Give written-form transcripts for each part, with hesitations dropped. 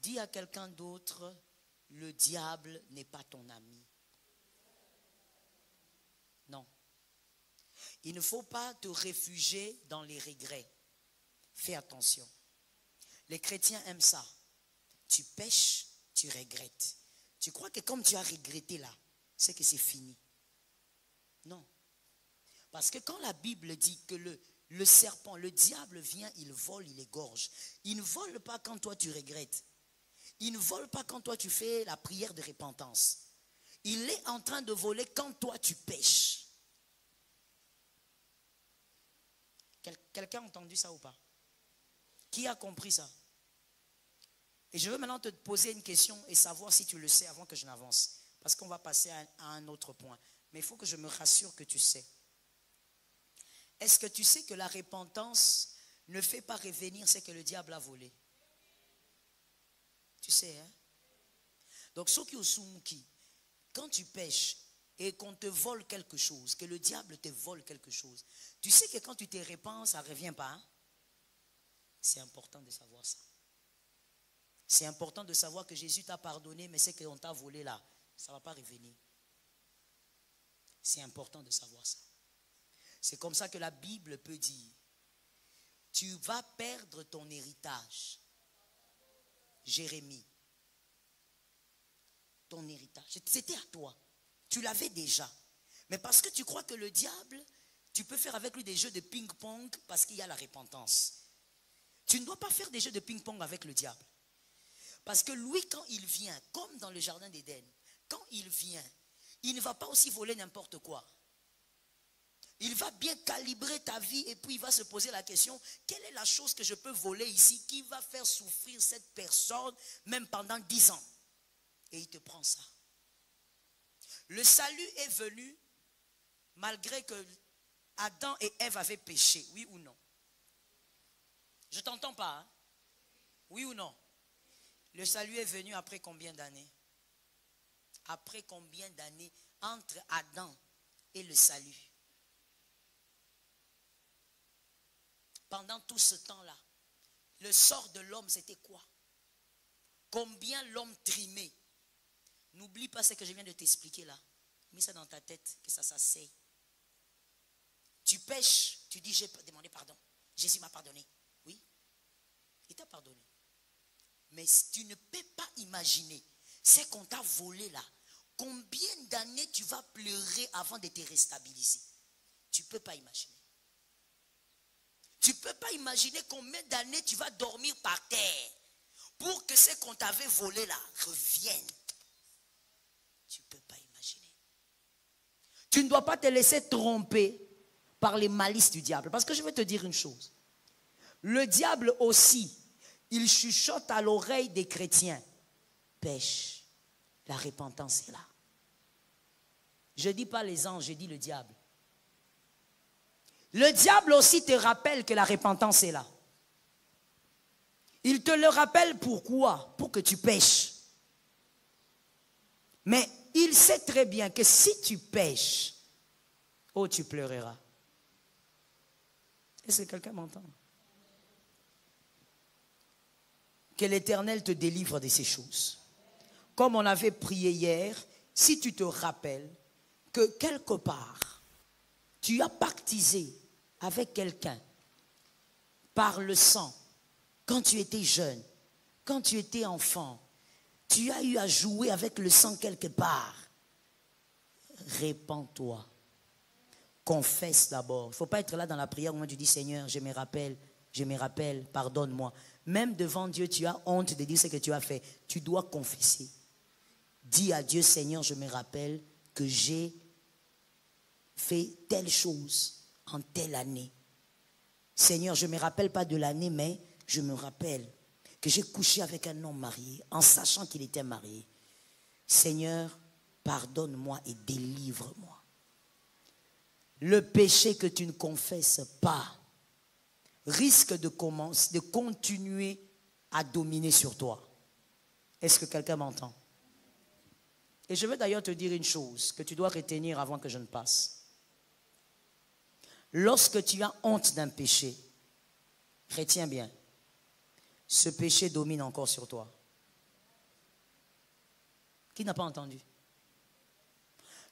Dis à quelqu'un d'autre, le diable n'est pas ton ami. Non. Il ne faut pas te réfugier dans les regrets. Fais attention. Les chrétiens aiment ça. Tu pêches, tu regrettes. Tu crois que comme tu as regretté là, c'est que c'est fini. Non. Parce que quand la Bible dit que le serpent, le diable vient, il vole, il égorge. Il ne vole pas quand toi tu regrettes. Il ne vole pas quand toi tu fais la prière de repentance. Il est en train de voler quand toi tu pêches. Quelqu'un a entendu ça ou pas? Qui a compris ça? Et je veux maintenant te poser une question et savoir si tu le sais avant que je n'avance. Parce qu'on va passer à un autre point. Mais il faut que je me rassure que tu sais. Est-ce que tu sais que la repentance ne fait pas revenir ce que le diable a volé? Tu sais, hein? Donc, quand tu pêches et qu'on te vole quelque chose, que le diable te vole quelque chose, tu sais que quand tu te repens, ça ne revient pas. Hein? C'est important de savoir ça. C'est important de savoir que Jésus t'a pardonné, mais ce qu'on t'a volé là, ça ne va pas revenir. C'est important de savoir ça. C'est comme ça que la Bible peut dire, tu vas perdre ton héritage. Jérémie, ton héritage, c'était à toi. Tu l'avais déjà. Mais parce que tu crois que le diable, tu peux faire avec lui des jeux de ping-pong parce qu'il y a la repentance. Tu ne dois pas faire des jeux de ping-pong avec le diable. Parce que lui, quand il vient, comme dans le jardin d'Éden, quand il vient, il ne va pas aussi voler n'importe quoi. Il va bien calibrer ta vie et puis il va se poser la question, quelle est la chose que je peux voler ici qui va faire souffrir cette personne même pendant 10 ans? Et il te prend ça. Le salut est venu malgré que Adam et Ève avaient péché, oui ou non? Je ne t'entends pas, hein? Oui ou non? Le salut est venu après combien d'années? Après combien d'années entre Adam et le salut? Pendant tout ce temps-là, le sort de l'homme, c'était quoi? Combien l'homme trimait? N'oublie pas ce que je viens de t'expliquer là. Mets ça dans ta tête, que ça s'asseye. Tu pêches, tu dis j'ai demandé pardon. Jésus m'a pardonné. Oui, il t'a pardonné. Mais tu ne peux pas imaginer ce qu'on t'a volé là. Combien d'années tu vas pleurer avant de te restabiliser? Tu ne peux pas imaginer. Tu ne peux pas imaginer combien d'années tu vas dormir par terre pour que ce qu'on t'avait volé là revienne. Tu ne peux pas imaginer. Tu ne dois pas te laisser tromper par les malices du diable. Parce que je vais te dire une chose. Le diable aussi, il chuchote à l'oreille des chrétiens. Pêche. La repentance est là. Je ne dis pas les anges, je dis le diable. Le diable aussi te rappelle que la repentance est là. Il te le rappelle pourquoi? Pour que tu pêches. Mais il sait très bien que si tu pêches, oh, tu pleureras. Est-ce que quelqu'un m'entend? Que l'Éternel te délivre de ces choses. Comme on avait prié hier, si tu te rappelles que quelque part, tu as pactisé avec quelqu'un par le sang, quand tu étais jeune, quand tu étais enfant, tu as eu à jouer avec le sang quelque part. Répands-toi. Confesse d'abord. Il ne faut pas être là dans la prière où tu dis Seigneur, je me rappelle, pardonne-moi. Même devant Dieu, tu as honte de dire ce que tu as fait. Tu dois confesser. Dis à Dieu, Seigneur, je me rappelle que j'ai fait telle chose en telle année. Seigneur, je ne me rappelle pas de l'année, mais je me rappelle que j'ai couché avec un homme marié en sachant qu'il était marié. Seigneur, pardonne-moi et délivre-moi. Le péché que tu ne confesses pas risque de continuer à dominer sur toi. Est-ce que quelqu'un m'entend? Et je veux d'ailleurs te dire une chose que tu dois retenir avant que je ne passe. Lorsque tu as honte d'un péché, retiens bien, ce péché domine encore sur toi. Qui n'a pas entendu?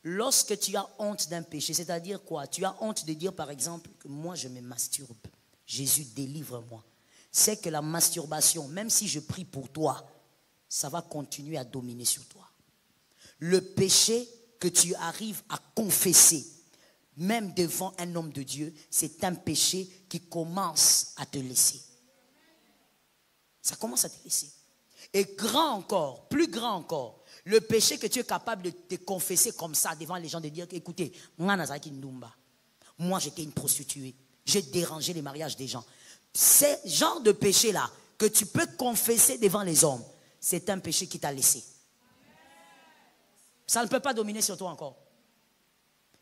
Lorsque tu as honte d'un péché, c'est-à-dire quoi? Tu as honte de dire par exemple que moi je me masturbe. Jésus, délivre-moi. C'est que la masturbation, même si je prie pour toi, ça va continuer à dominer sur toi. Le péché que tu arrives à confesser, même devant un homme de Dieu, c'est un péché qui commence à te laisser. Ça commence à te laisser. Et grand encore, plus grand encore, le péché que tu es capable de te confesser comme ça devant les gens, de dire, écoutez, moi j'étais une prostituée, j'ai dérangé les mariages des gens. Ce genre de péché-là, que tu peux confesser devant les hommes, c'est un péché qui t'a laissé. Ça ne peut pas dominer sur toi encore.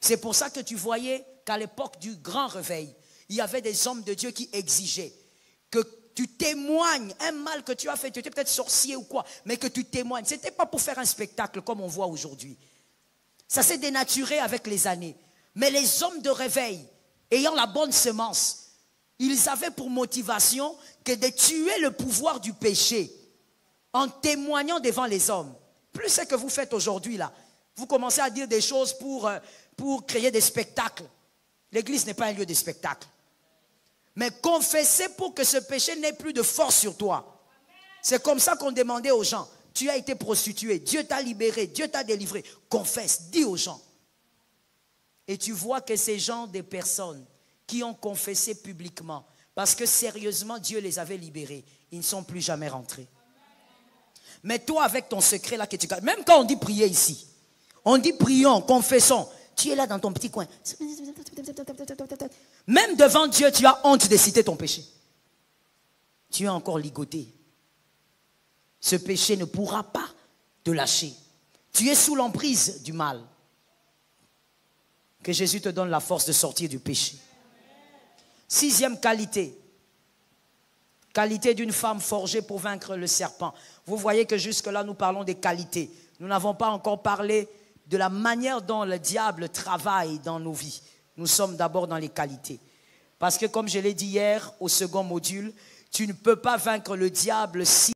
C'est pour ça que tu voyais qu'à l'époque du grand réveil, il y avait des hommes de Dieu qui exigeaient que tu témoignes un mal que tu as fait, tu étais peut-être sorcier ou quoi, mais que tu témoignes. Ce n'était pas pour faire un spectacle comme on voit aujourd'hui. Ça s'est dénaturé avec les années. Mais les hommes de réveil, ayant la bonne semence, ils avaient pour motivation que de tuer le pouvoir du péché en témoignant devant les hommes. Plus ce que vous faites aujourd'hui là, vous commencez à dire des choses pour créer des spectacles. L'église n'est pas un lieu de spectacle. Mais confessez pour que ce péché n'ait plus de force sur toi. C'est comme ça qu'on demandait aux gens. Tu as été prostitué, Dieu t'a libéré, Dieu t'a délivré. Confesse, dis aux gens. Et tu vois que ces gens, des personnes qui ont confessé publiquement, parce que sérieusement Dieu les avait libérés, ils ne sont plus jamais rentrés. Mais toi avec ton secret là que tu gardes, même quand on dit prier ici, on dit prions, confessons, tu es là dans ton petit coin. Même devant Dieu, tu as honte de citer ton péché. Tu es encore ligoté. Ce péché ne pourra pas te lâcher. Tu es sous l'emprise du mal. Que Jésus te donne la force de sortir du péché. 6e qualité. Qualité d'une femme forgée pour vaincre le serpent. Vous voyez que jusque-là, nous parlons des qualités. Nous n'avons pas encore parlé de la manière dont le diable travaille dans nos vies. Nous sommes d'abord dans les qualités. Parce que comme je l'ai dit hier au second module, tu ne peux pas vaincre le diable si